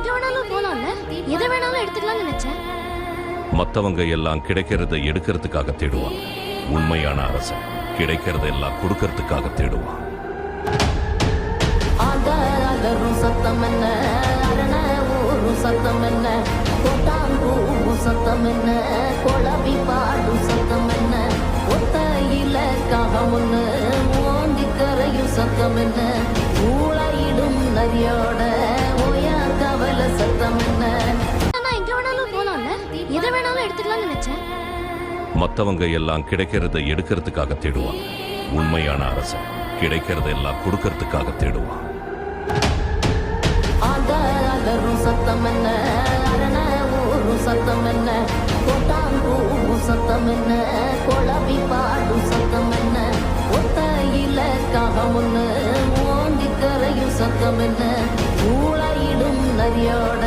எங்க வேணாலும் போலாம்ல, எதை வேணாலும் எடுத்துக்கலாம்னு நினைச்சேன். மத்தவங்க எல்லாம் கிடைக்கிறத எடுக்கிறதுக்காக தேடுவாங்க. உண்மையான அரசன் கிடைக்கிறத எல்லாம் கொடுக்கறதுக்காக தேடுவான். சத்தம் என்ன, அரண ஊரு சத்தம் என்ன, கொட்டாங்கூ சத்தம் என்ன, கொளவி பாடு சத்தம் என்ன, ஒத்தையில காகம் ஒண்ணு ஓந்தி கரையும் சத்தம் என்ன, ஊழையிடும் நரியோட ஓயார் கவல சத்தம் என்ன. எங்க வேணாலும் போலாம்ல, எதை வேணாலும் எடுத்துக்கலாம்னு நினைச்சேன். மத்தவங்க எல்லாம் கிடைக்கிறத எடுக்கிறதுக்காக தேடுவாங்க. உண்மையான அரசன் கிடைக்கிறத எல்லாம் கொடுக்கறதுக்காக தேடுவான். சத்தம் என்ன, அரண ஊரு சத்தம் என்ன, கொட்டாங்கூ சத்தம் என்ன, கொளவி பாடு சத்தம் என்ன, ஒத்தையில காகம் ஒண்ணு ஓந்தி கரையும் சத்தம் என்ன, ஊழையிடும் நரியோட